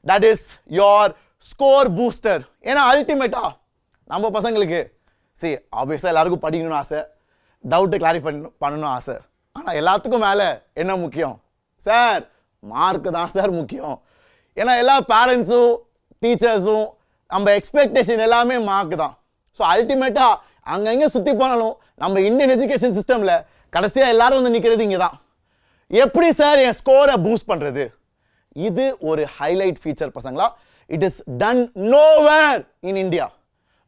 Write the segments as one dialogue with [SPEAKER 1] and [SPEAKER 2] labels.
[SPEAKER 1] that is your score booster. ஏன்னா அல்டிமேட்டா நம்ம பசங்களுக்கு see obviously எல்லாருக்கும் படிக்கணும்னு ஆசை, டவுட் கிளாரிஃபை பண்ணணும் ஆசை. ஆனால் எல்லாத்துக்கும் மேலே என்ன முக்கியம் சார்? மார்க்கு தான் சார் முக்கியம். ஏன்னா எல்லா பேரண்ட்ஸும் டீச்சர்ஸும் நம்ம எக்ஸ்பெக்டேஷன் எல்லாமே மார்க்கு தான். ஸோ அல்டிமேட்டாக அங்கங்கே சுற்றி போனாலும் நம்ம இந்தியன் எஜுகேஷன் சிஸ்டமில் கடைசியாக எல்லாரும் வந்து நிற்கிறது இங்கே தான். எப்படி சார் என் ஸ்கோரை பூஸ்ட் பண்ணுறது? இது ஒரு ஹைலைட் ஃபீச்சர் பசங்களா. It is done nowhere in India,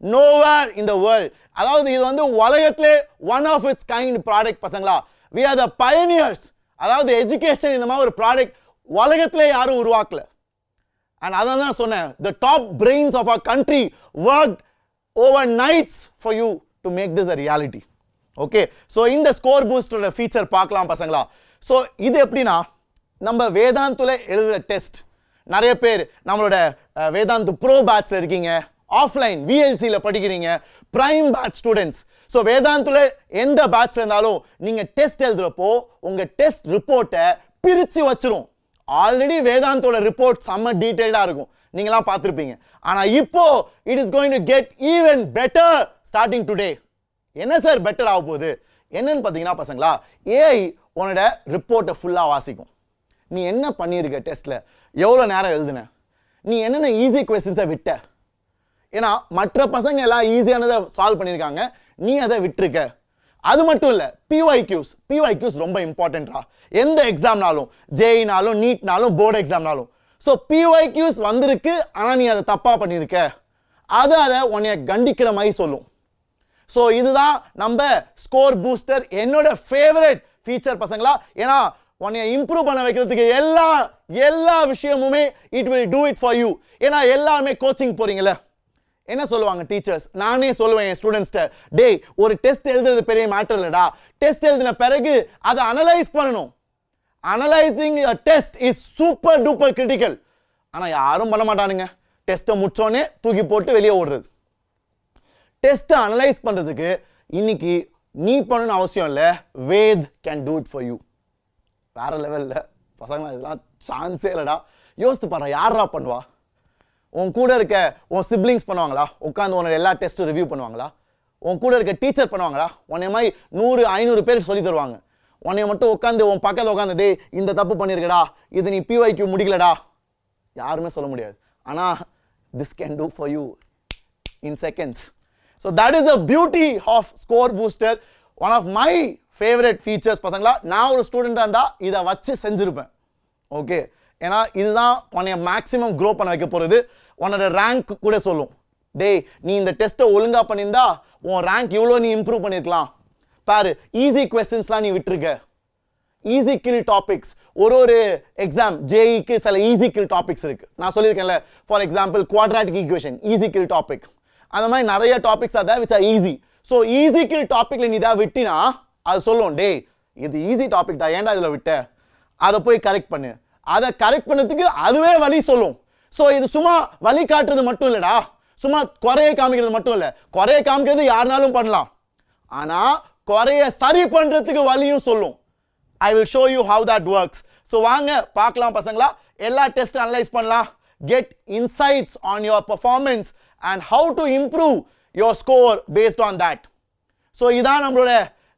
[SPEAKER 1] nowhere in the world. அதாவது இது வந்து உலகத்திலே one of its kind product பசங்களா. we are the pioneers. அதாவது எஜுகேஷன் இந்த மாதிரி ஒரு ப்ராடக்ட் உலகத்திலே யாரும் உருவாக்கல. அண்ட் அதான் நான் சொன்னேன், the top brains of our country worked overnights for you to make this a reality. Okay, so இந்த ஸ்கோர் பூஸ்டரோட ஃபீச்சர் பார்க்கலாம் பசங்களா. ஸோ இது எப்படின்னா, நம்ம வேதாந்துல எழுதுகிற டெஸ்ட், நிறைய பேர் நம்மளோட வேதாந்து ப்ரோ பேட்சில் இருக்கீங்க, ஆஃப்லைன் விஎல்சியில் படிக்கிறீங்க, ப்ரைம் பேட்ச் ஸ்டூடெண்ட்ஸ். ஸோ வேதாந்துல எந்த பேட்ச் இருந்தாலும் நீங்கள் டெஸ்ட் எழுதுகிறப்போ உங்கள் டெஸ்ட் ரிப்போர்ட்டை பிரித்து வச்சிரும். ஆல்ரெடி வேதாந்தோட ரிப்போர்ட் செம்ம டீட்டெயில்டாக இருக்கும், நீங்களாம் பார்த்துருப்பீங்க. ஆனால் இப்போ it is going to get even better starting today. என்ன சார் பெட்டர் ஆக போகுது? என்னன்னு பார்த்தீங்கன்னா பசங்களா, ஏஐ உன்னோட ரிப்போர்ட்டை ஃபுல்லாக வாசிக்கும். நீ என்ன பண்ணியிருக்க டெஸ்ட்டில், எவ்வளோ நேரம் எழுதுன, நீ என்னென்ன ஈஸி கொஸ்டின்ஸை விட்ட. ஏன்னா மற்ற பசங்க எல்லாம் ஈஸியானதை சால்வ் பண்ணியிருக்காங்க, நீ அதை விட்டுருக்க. அது மட்டும் இல்லை, பிஒய்க்யூஸ் ரொம்ப இம்பார்ட்டண்ட்டா. எந்த எக்ஸாம்னாலும், ஜேஇனாலும், நீட்னாலும், போர்டு எக்ஸாம்னாலும். ஸோ பிஒய்க்யூஸ் வந்திருக்கு, ஆனால் நீ அதை தப்பாக பண்ணியிருக்க, அதை உன்னைய கண்டிக்கிற மாதிரி சொல்லும். ஸோ இதுதான் நம்ம ஸ்கோர் பூஸ்டர், என்னோட ஃபேவரட் ஃபீச்சர் பசங்களா. ஏன்னா உன்னைய இம்ப்ரூவ் பண்ண வைக்கிறதுக்கு எல்லா விஷயமுமே it will do it for you. ஏன்னா எல்லாருமே கோச்சிங் போறீங்களே, என்ன சொல்லுவாங்க டீச்சர்ஸ், நானே சொல்லுவேன் என் ஸ்டூடெண்ட்ஸ்ட்ட, டேய் ஒரு டெஸ்ட் எழுதுறது பெரிய மேட்டர் இல்லைடா, டெஸ்ட் எழுதின பிறகு அதை அனலைஸ் பண்ணணும். Analysing a test is super duper critical. ஆனால் யாரும் பண்ண மாட்டானுங்க, டெஸ்ட்டை முடிச்சோடனே தூக்கி போட்டு வெளியே ஓடுறது. டெஸ்ட்டை அனலைஸ் பண்ணுறதுக்கு இன்னைக்கு நீ பண்ணணும்னு அவசியம் இல்லை, Ved can do it for you. வேற லெவலில் பசங்களா, இதெல்லாம் சான்ஸே இல்லைடா. யோசித்து பாரு, யாரா பண்ணுவா? உன் கூட இருக்க உன் சிப்ளிங்ஸ் பண்ணுவாங்களா? உட்காந்து உன்னோட எல்லா டெஸ்ட்டும் ரிவ்யூ பண்ணுவாங்களா? உன் கூட இருக்க டீச்சர் பண்ணுவாங்களா? உன்னை மாதிரி 100-500 பேருக்கு சொல்லி தருவாங்க. உன்னைய மட்டும் உட்காந்து உன் பக்கத்தில் உட்காந்து, டே இந்த தப்பு பண்ணியிருக்கடா, இது நீ பிஒய்க்யூ முடிக்கலடா, யாருமே சொல்ல முடியாது. ஆனால் this can do for you in seconds. So that is the beauty of score booster, one of my favourite features பசங்களா. நான் ஒரு ஸ்டூடெண்ட்டாக இருந்தால் இதை வச்சு செஞ்சுருப்பேன். ஓகே, ஏன்னா இதுதான் உன்னைய மேக்ஸிமம் க்ரோ பண்ண வைக்க போகிறது. உன்னோட ரேங்க் கூட சொல்லும், டேய் நீ இந்த டெஸ்ட்டை ஒழுங்காக பண்ணியிருந்தா உன் ரேங்க் இவ்வளோ நீ இம்ப்ரூவ் பண்ணியிருக்கலாம் பாரு. ஈஸி கொஸ்டின்ஸ்லாம் நீ விட்டுருக்க, ஈஸி கில் டாபிக்ஸ். ஒரு எக்ஸாம் ஜேஇக்கு சில ஈஸி கில் டாபிக்ஸ் இருக்குது. நான் சொல்லியிருக்கேன்ல, for example quadratic equation easy kill topic. அந்த மாதிரி நிறைய டாபிக்ஸ் அதை which are easy. So easy kill டாப்பிக்கில் நீ இதாக விட்டினா அது சொல்லும், டேய் இது ஈஸி டாபிக்டா, ஏன்டா இதில் விட்ட, அதை போய் கரெக்ட் பண்ணு. அதை கரெக்ட் பண்ணதுக்கு அதுவே வழி சொல்லும். ஸோ இது சும்மா வழி காட்டுறது மட்டும் இல்லைடா, சும்மா குறைய காமிக்கிறது மட்டும் இல்லை. குறைய காமிக்கிறது யாருனாலும் பண்ணலாம், ஆனால் குறைய சரி பண்ணுறதுக்கு வழியும் சொல்லும். ஐ will show you how that works. So வாங்க பார்க்கலாம் பசங்களா, எல்லா டெஸ்ட் அனலைஸ் பண்ணலாம், get insights on your performance and how to improve your score based on that. So இதான் நம்மளோட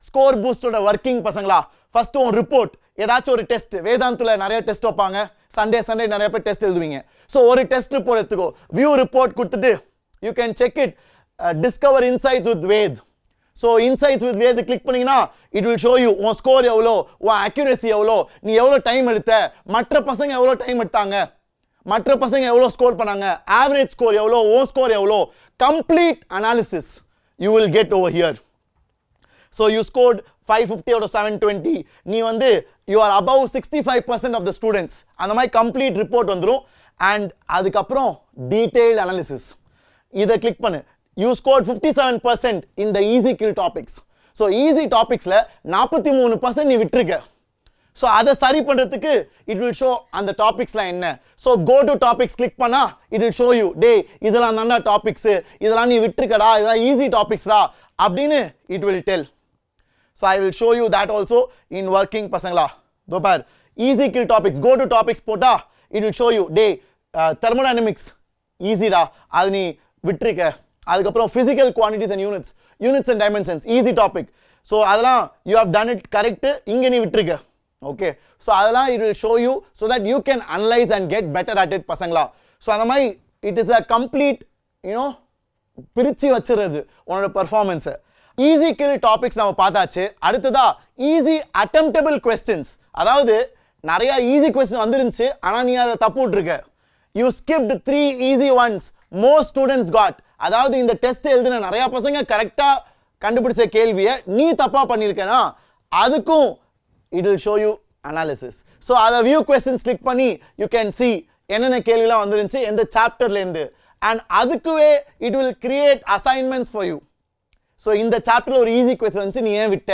[SPEAKER 1] ஸ்கோர் பூஸ்டரோட ஒர்க்கிங் பசங்களா. ஃபர்ஸ்ட் உன் ரிப்போர்ட், ஏதாச்சும் ஒரு டெஸ்ட், வேதாந்துல நிறைய டெஸ்ட் வைப்பாங்க, சண்டே நிறைய பேர் டெஸ்ட் எழுதுவீங்க. ஸோ ஒரு டெஸ்ட் ரிப்போர்ட் எடுத்துக்கோ, வியூ ரிப்போர்ட் கொடுத்துட்டு you can check it, discover insights with Ved. So insights with Ved click பண்ணீங்கன்னா இட் வில் ஷோ யூ உன் ஸ்கோர் எவ்வளோ, உன் அக்யூரேசி எவ்வளோ, நீ எவ்வளோ டைம் எடுத்த, மற்ற பசங்க எவ்வளோ டைம் எடுத்தாங்க, மற்ற பசங்க எவ்வளோ ஸ்கோர் பண்ணாங்க, ஆவரேஜ் ஸ்கோர் எவ்வளோ, ஓ ஸ்கோர் எவ்வளோ, complete analysis you will get over here. So you scored 550 out of 720, நீ வந்து you are above 65% of the students. அந்த மாதிரி கம்ப்ளீட் ரிப்போர்ட் வந்துடும். அண்ட் அதுக்கப்புறம் டீட்டெயில்டு அனாலிசிஸ், இதை கிளிக் பண்ணு. You scored 57% in the easy kill topics. So ஈஸி டாபிக்ஸில் 43% நீ விட்டுருக்க. ஸோ அதை சரி பண்ணுறதுக்கு இட் வில் ஷோ அந்த டாபிக்ஸ்லாம் என்ன. So go to topics click பண்ணால் it will show you, they இதெல்லாம் தாண்டா டாபிக்ஸு, இதெல்லாம் நீ விட்டுருக்கடா, இதெல்லாம் ஈஸி டாபிக்ஸ்டா அப்படின்னு it will tell. So I will show you that also in working பசங்களா. தோ பார், easy kill topics, go to topics போட்டால் இட் வில் ஷோ யூ, டே தெர்மோடைனமிக்ஸ் ஈஸிடா, அது நீ விட்டுருக்க. அதுக்கப்புறம் physical quantities and units and dimensions easy topic. So அதெல்லாம் you have done it correct, இங்கே நீ விட்டுருக்க. ஓகே, ஸோ அதெல்லாம் it will show you so that you can analyse and get better at it பசங்களா. ஸோ அந்த மாதிரி it is a complete you know பிரித்து வச்சுருது உன்னோட பர்ஃபார்மன்ஸை. ஈஸி கில் டாபிக்ஸ் நம்ம பார்த்தாச்சு. அடுத்ததா ஈஸி அட்டெம்ப்டபிள் கொஸ்டின்ஸ். அதாவது நிறையா ஈஸி கொஸ்டின் வந்துருந்துச்சு, ஆனால் நீ அதை தப்பு விட்டுருக்க. You skipped 3 easy once most students God. அதாவது இந்த டெஸ்ட் எழுதின நிறையா பசங்க கரெக்டாக கண்டுபிடிச்ச கேள்வியை நீ தப்பாக பண்ணியிருக்கேன்னா அதுக்கும் it will show you analysis. So அதை வியூ கொஸ்டின்ஸ் கிளிக் பண்ணி யூ கேன் சி என்னென்ன கேள்விலாம் வந்துருந்துச்சு எந்த சாப்டர்லேருந்து. அண்ட் அதுக்குவே it will create assignments for you. So இந்த சாப்டரில் ஒரு ஈஸி கொஸ்டின் வந்துச்சு, நீ ஏன் விட்ட?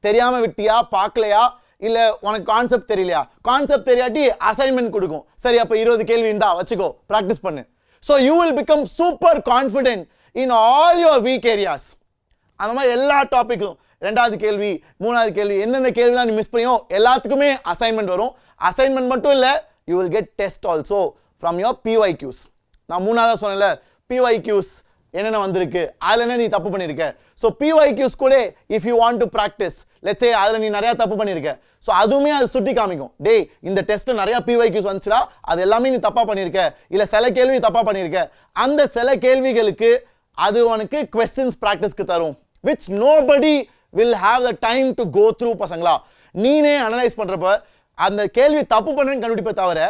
[SPEAKER 1] தெரியாமல் விட்டியா, பார்க்கலையா, இல்லை உனக்கு கான்செப்ட் தெரியலையா? கான்செப்ட் தெரியாட்டி அசைன்மெண்ட் கொடுக்கும். சரி, அப்போ 20 கேள்வி இருந்தா வச்சுக்கோ, ப்ராக்டிஸ் பண்ணு. So you will become super confident in all your week areas. அந்த மாதிரி எல்லா டாப்பிக்கும் 2வது கேள்வி 3வது கேள்வி எந்தெந்த கேள்விலாம் நீ மிஸ் பண்ணியோ எல்லாத்துக்குமே அசைன்மெண்ட் வரும். அசைன்மெண்ட் மட்டும் இல்லை, you will get test also from your PYQs. நான் 3வது சொன்னேன்ல, PYQs என்னென்ன வந்திருக்கு, அதில் என்ன நீ தப்பு பண்ணியிருக்க. ஸோ PYQs கூட if you want to practice, let's say அதில் நீ நிறையா தப்பு பண்ணியிருக்க, ஸோ அதுவுமே அது சுட்டி காமிக்கும். டேய், இந்த டெஸ்ட்டு நிறையா PYQs வந்துச்சுடா, அது எல்லாமே நீ தப்பாக பண்ணியிருக்க, இல்லை சில கேள்வி தப்பாக பண்ணியிருக்க. அந்த சில கேள்விகளுக்கு அது உனக்கு கொஸ்டின்ஸ் ப்ராக்டிஸ்க்கு தரும், which nobody will have the time to go through பசங்களா. நீனே அனலைஸ் பண்ணுறப்ப அந்த கேள்வி தப்பு பண்ணுன்னு கண்டுபிடிப்ப தவிர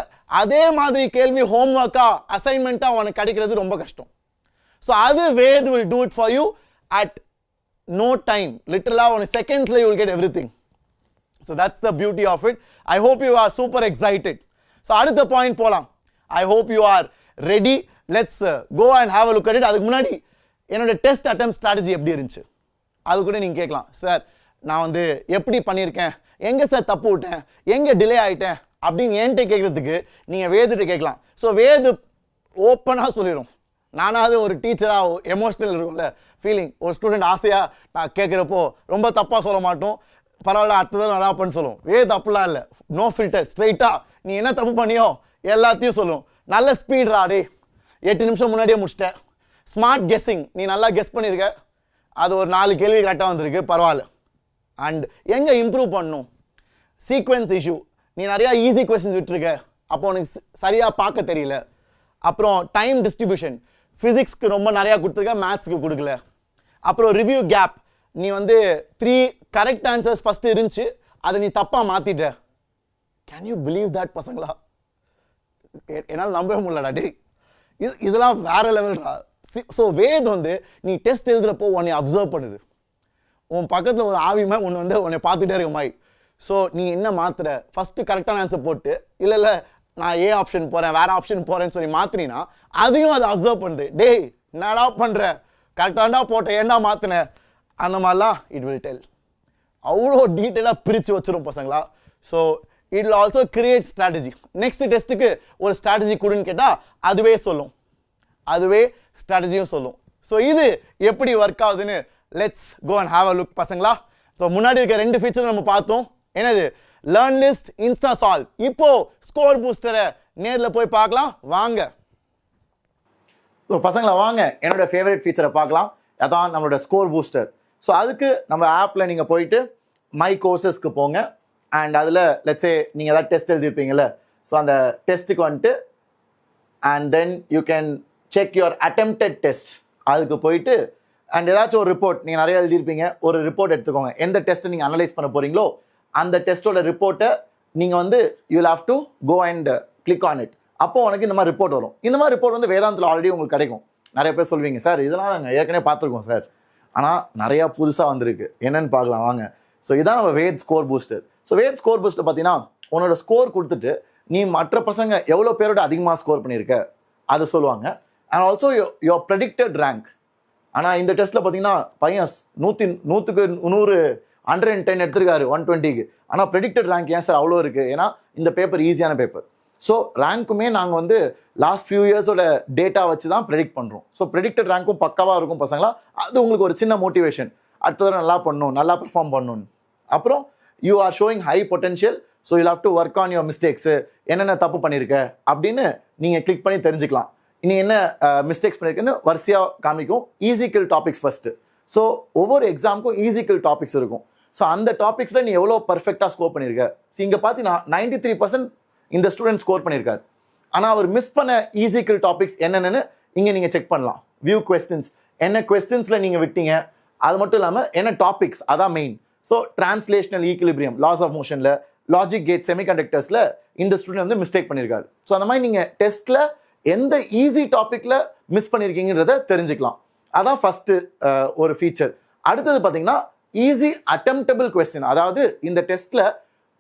[SPEAKER 1] அதே மாதிரி கேள்வி ஹோம்ஒர்க்கா அசைன்மெண்ட்டாக உனக்கு கிடைக்கிறது ரொம்ப கஷ்டம். ஸோ அது Ved will do it for you at no time. லிட்டரலாக ஒன்று செகண்ட்ஸில் you will get everything. So that's the beauty of it. I hope you are super excited. So அடுத்த பாயிண்ட் போகலாம். I hope you are ready. Let's go and have a look at it. அதுக்கு முன்னாடி என்னோட test attempt strategy எப்படி இருந்துச்சு அது கூட நீங்கள் கேட்கலாம். சார், நான் வந்து எப்படி பண்ணியிருக்கேன், எங்கே சார் தப்பு விட்டேன், எங்கே டிலே ஆகிட்டேன் அப்படின்னு என்கிட்ட கேட்குறதுக்கு நீங்கள் வேதுகிட்ட கேட்கலாம். ஸோ வேது ஓப்பனாக சொல்லிடும். நானாவது ஒரு டீச்சராக எமோஷ்னல் இருக்கும்ல ஃபீலிங், ஒரு ஸ்டூடெண்ட் ஆசையாக நான் கேட்குறப்போ ரொம்ப தப்பாக சொல்ல மாட்டோம், பரவாயில்ல அடுத்ததான் நல்லா பண்ணு சொல்லும். வேது அப்படிலாம் இல்லை, நோ ஃபில்டர், ஸ்ட்ரைட்டாக நீ என்ன தப்பு பண்ணியோ எல்லாத்தையும் சொல்லும். நல்ல ஸ்பீட் ராடே, 8 நிமிஷம் முன்னாடியே முடிச்சிட்டேன். ஸ்மார்ட் கெஸ்ஸிங், நீ நல்லா கெஸ் பண்ணியிருக்க, அது ஒரு 4 கேள்வி கரெக்டாக வந்திருக்கு, பரவாயில்ல. அண்ட் எங்கே இம்ப்ரூவ் பண்ணணும், சீக்வென்ஸ் இஷ்யூ, நீ நிறையா ஈஸி கொஸ்டின்ஸ் விட்டுருக்க, அப்போ உனக்கு சரியாக பார்க்க தெரியல. அப்புறம் டைம் டிஸ்ட்ரிபியூஷன், ஃபிசிக்ஸ்க்கு ரொம்ப நிறையா கொடுத்துருக்க, மேத்ஸ்க்கு கொடுக்கல. அப்புறம் ரிவ்யூ கேப், நீ வந்து 3 கரெக்ட் ஆன்சர்ஸ் ஃபஸ்ட்டு இருந்துச்சு, அதை நீ தப்பாக மாற்றிட்ட. கேன் யூ பிலீவ் தட் பசங்களா? என்னால் நம்பவே முடியலடா டே, இதெல்லாம் வேற லெவல்டா. ஸோ வேத் வந்து நீ டெஸ்ட் எழுதுகிறப்போ உன்னை அப்சர்வ் பண்ணுது. உன் பக்கத்தில் ஒரு ஆவிமா ஒன்று வந்து உன்னை பார்த்துட்டே இருக்க மாதிரி. ஸோ நீ என்ன மாற்றுற, ஃபஸ்ட்டு கரெக்டான ஆன்சர் போட்டு இல்லை நான் ஏ ஆப்ஷன் போகிறேன் வேறு ஆப்ஷன் போகிறேன்னு சொல்லி மாற்றினா அதையும் அதை அப்சர்வ் பண்ணுது. டேய், என்னடா பண்ணுற, கரெக்டாண்டா போட்ட ஏண்டா மாற்றின, அந்த மாதிரிலாம் இட் வில் டெல். அவ்வளோ டீட்டெயிலாக பிரித்து வச்சிரும் பசங்களா. So it will also create strategy. Next டெஸ்ட்டுக்கு ஒரு ஸ்ட்ராட்டஜி கொடுன்னு கேட்டால் அதுவே சொல்லும், அதுவே ஸ்ட்ராட்டஜியும் சொல்லும். ஸோ இது எப்படி ஒர்க் ஆகுதுன்னு let's go and have a look பசங்களா. ஸோ முன்னாடி இருக்க 2 ஃபீச்சர் நம்ம பார்த்தோம். என்னது? LearnList, Insta Solve. இப்போ ஸ்கோர் பூஸ்டரை நேரில் போய் பார்க்கலாம் வாங்க. ஸோ பசங்களா வாங்க என்னோட ஃபேவரட் ஃபீச்சரை பார்க்கலாம். அதான் நம்மளோட ஸ்கோர் பூஸ்டர். ஸோ அதுக்கு நம்ம ஆப்பில் நீங்கள் போயிட்டு மை கோர்சஸ்க்கு போங்க. அண்ட் அதில் லெட்ஸே நீங்கள் ஏதாவது டெஸ்ட் எழுதிருப்பீங்கள்ல, ஸோ அந்த டெஸ்ட்டுக்கு வந்துட்டு and then you can check your attempted test. அதுக்கு போயிட்டு அண்ட் ஏதாச்சும் ஒரு ரிப்போர்ட், நீங்கள் நிறைய எழுதியிருப்பீங்க, ஒரு ரிப்போர்ட் எடுத்துக்கோங்க. எந்த டெஸ்ட்டை நீங்கள் அனலைஸ் பண்ண போகிறீங்களோ அந்த டெஸ்ட்டோட ரிப்போர்ட்டை நீங்கள் வந்து you will have to go and click on it. அப்போது உனக்கு இந்த மாதிரி ரிப்போர்ட் வரும். இந்த மாதிரி ரிப்போர்ட் வந்து வேதாந்தில் ஆல்ரெடி உங்களுக்கு கிடைக்கும். நிறைய பேர் சொல்வீங்க, சார் இதெல்லாம் நாங்கள் ஏற்கனவே பார்த்துருக்கோம் சார், ஆனால் நிறையா புதுசாக வந்திருக்கு, என்னென்னு பார்க்கலாம் வாங்க. ஸோ இதான் நம்ம Ved score booster. So Ved score booster பார்த்தீங்கன்னா உன்னோட ஸ்கோர் கொடுத்துட்டு நீ மற்ற பசங்க எவ்வளோ பேரோட அதிகமாக ஸ்கோர் பண்ணியிருக்க அதை சொல்லுவாங்க. And also your predicted rank. ஆனால் இந்த டெஸ்ட்டில் பார்த்தீங்கன்னா பையன் 100க்கு 100 110 எடுத்திருக்காரு 120க்கு. ஆனால் ப்ரெடிக்டட் ரேங்க் ஏன் சார் அவ்வளோ இருக்குது? ஏன்னா இந்த பேப்பர் ஈஸியான பேப்பர். ஸோ ரேங்க்குமே நாங்கள் வந்து லாஸ்ட் ஃபியூ இயர்ஸோட டேட்டா வச்சு தான் ப்ரெடிக்ட் பண்ணுறோம். ஸோ ப்ரெடிக்டட் ரேங்க்கும் பக்காவாக இருக்கும் பசங்களா. அது உங்களுக்கு ஒரு சின்ன மோட்டிவேஷன், அடுத்தது நல்லா பண்ணணும், நல்லா பெர்ஃபார்ம் பண்ணணும். அப்புறம் you are showing high potential, so you have to work on your mistakes, என்னென்ன தப்பு பண்ணியிருக்க அப்படின்னு
[SPEAKER 2] நீங்கள் கிளிக் பண்ணி தெரிஞ்சுக்கலாம். இனி என்ன மிஸ்டேக்ஸ் பண்ணியிருக்குன்னு வரிசையாக காமிக்கும். Easy kill topics first. So ஒவ்வொரு எக்ஸாமுக்கும் ஈஸி கில் டாபிக்ஸ் இருக்கும். ஸோ அந்த டாபிக்ஸில் நீ எவ்வளோ பர்ஃபெக்டாக ஸ்கோர் பண்ணியிருக்க. ஸோ இங்கே பார்த்தீங்கன்னா 93% இந்த ஸ்டூடெண்ட் ஸ்கோர் பண்ணியிருக்காரு. ஆனால் அவர் மிஸ் பண்ண ஈஸி கில் டாபிக்ஸ் என்னென்னு இங்கே நீங்கள் செக் பண்ணலாம். வியூ கொஸ்டின்ஸ், என்ன கொஸ்டின்ஸில் நீங்கள் விட்டீங்க, அது மட்டும் இல்லாமல் என்ன டாபிக்ஸ், அதான் main. So translational equilibrium, laws of மோஷனில், லாஜிக் கேட், செமிகண்டக்டர்ஸில் இந்த ஸ்டூடெண்ட் வந்து மிஸ்டேக் பண்ணியிருக்காரு. ஸோ அந்த மாதிரி நீங்கள் டெஸ்ட்டில் எந்த ஈஸி டாப்பிக்கில் மிஸ் பண்ணியிருக்கீங்கிறத தெரிஞ்சுக்கலாம். அதான் ஃபஸ்ட்டு ஒரு ஃபீச்சர். அடுத்தது பார்த்தீங்கன்னா ஈஸி அட்டெம்ப்டபிள் கொஸ்டின். அதாவது இந்த டெஸ்ட்டில்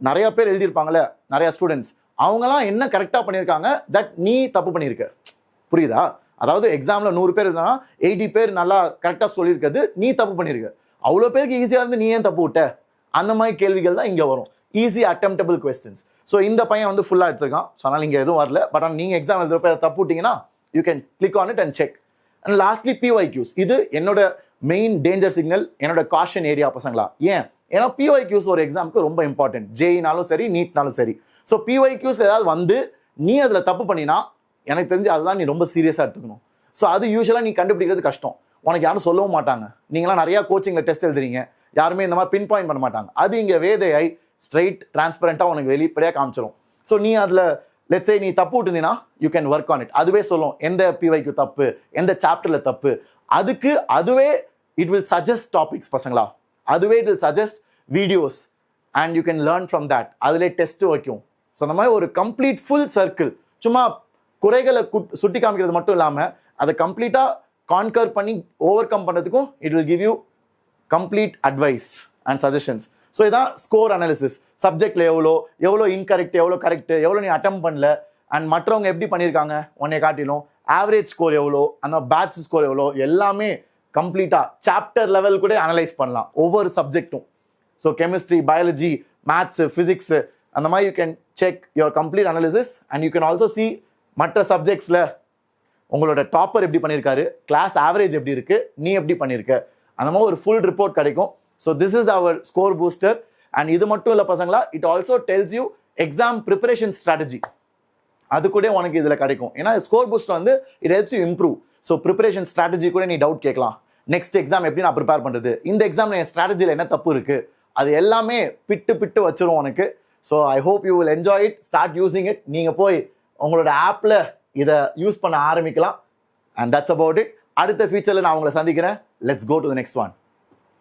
[SPEAKER 2] நிறைய பேர் எழுதியிருப்பாங்களே, நிறைய ஸ்டூடெண்ட்ஸ், அவங்களாம் என்ன கரெக்டாக பண்ணியிருக்காங்க தட் நீ தப்பு பண்ணியிருக்க. புரியுதா? அதாவது எக்ஸாமில் 100 பேர் இருந்தாங்கன்னா 80 பேர் நல்லா கரெக்டாக சொல்லியிருக்கிறது நீ தப்பு பண்ணியிருக்க. அவ்வளோ பேருக்கு ஈஸியாக இருந்து நீ ஏன் தப்பு விட்ட? அந்த மாதிரி கேள்விகள் தான் இங்கே வரும். Easy அட்டெம்ப்டபிள் questions. ஸோ இந்த பையன் வந்து ஃபுல்லாக எடுத்துருக்கான். ஸோ அதனால் இங்கே எதுவும் வரல. பட் ஆனால் நீங்கள் எக்ஸாம் எழுதுறப்ப தப்பு விட்டீங்கன்னா you can click on it and check. And lastly PYQs. இது என்னோட மெயின் டேஞ்சர் சிக்னல், என்னோட காஷன் ஏரியா பசங்களா. ஏன்? ஏன்னா PYQs ஒரு எக்ஸாமுக்கு ரொம்ப இம்பார்ட்டன்ட். JEEனாலும் சரி, நீட்னாலும் சரி. ஸோ PYQs ஏதாவது வந்து நீ அதில் தப்பு பண்ணினா எனக்கு தெரிஞ்சு அதுதான் நீ ரொம்ப சீரியஸாக எடுத்துக்கணும். ஸோ அது யூஸ்வலாக நீ கண்டுபிடிக்கிறது கஷ்டம். உனக்கு யாரும் சொல்லவும் மாட்டாங்க. நீங்களாம் நிறையா கோச்சிங்கில் டெஸ்ட் எழுதுறீங்க, யாருமே இந்த மாதிரி பின் பாயிண்ட் பண்ண மாட்டாங்க. அது இங்கே 𝑉𝐴 ஸ்ட்ரைட் டிரான்ஸ்பரண்ட்டாக உனக்கு வெளிப்படையாக காமிச்சிடும். ஸோ நீ அதில் லெட்ஸே நீ தப்பு விட்டுருந்தீங்கன்னா you can work on it. அதுவே சொல்லும் எந்த PYQ தப்பு, எந்த சாப்டரில் தப்பு. அதுவே இட் வில் சஜஸ்ட் டாபிக்ஸ் பசங்களா. அதுவே it will suggest videos and you can learn from that. அதிலே டெஸ்ட்டு வைக்கும். ஸோ அந்த மாதிரி ஒரு கம்ப்ளீட் ஃபுல் சர்க்கிள். சும்மா குறைகளை சுட்டி காமிக்கிறது மட்டும் இல்லாமல் அதை கம்ப்ளீட்டாக கான்கர் பண்ணி ஓவர் கம் பண்ணுறதுக்கும் it will give you complete advice and suggestions. So இதான் ஸ்கோர் அனாலிசிஸ். சப்ஜெக்டில் எவ்வளோ இன்கரெக்ட், எவ்வளோ கரெக்ட், எவ்வளோ நீ அட்டம் பண்ணல அண்ட் மற்றவங்க எப்படி பண்ணியிருக்காங்க உன்னை காட்டிலும், ஆவரேஜ் ஸ்கோர் எவ்வளோ, அந்த பேட்ச் ஸ்கோர் எவ்வளோ, எல்லாமே கம்ப்ளீட்டாக சாப்டர் லெவல் கூட அனலைஸ் பண்ணலாம் ஒவ்வொரு சப்ஜெக்டும். So chemistry, biology, maths, physics, அந்த மாதிரி you can check your complete analysis. And you can also see மற்ற சப்ஜெக்ட்ஸில் உங்களோட டாப்பர் எப்படி பண்ணியிருக்காரு, கிளாஸ் ஆவரேஜ் எப்படி இருக்கு, நீ எப்படி பண்ணியிருக்க, அந்த மாதிரி ஒரு ஃபுல் ரிப்போர்ட் கிடைக்கும். So this is our score booster. And இது மட்டும் இல்லை பசங்களா, it also tells you exam preparation strategy. அது கூட உனக்கு இதில் கிடைக்கும். ஏன்னா ஸ்கோர் பூஸ்டர் வந்து it helps you improve. So preparation strategy கூட நீ டவுட் கேட்கலாம். நெக்ஸ்ட் எக்ஸாம் எப்படி நான் ப்ரிப்பேர் பண்ணுறது, இந்த எக்ஸாம் என் ஸ்ட்ராட்டஜியில் என்ன தப்பு இருக்குது, அது எல்லாமே பிட்டு வச்சிரும் உனக்கு. So I hope you will enjoy it, start using it. நீங்கள் போய் உங்களோட ஆப்பில் இதை யூஸ் பண்ண ஆரம்பிக்கலாம். And that's about it. அடுத்த ஃபீச்சரில் நான் உங்களை சந்திக்கிறேன். Let's go to the next one.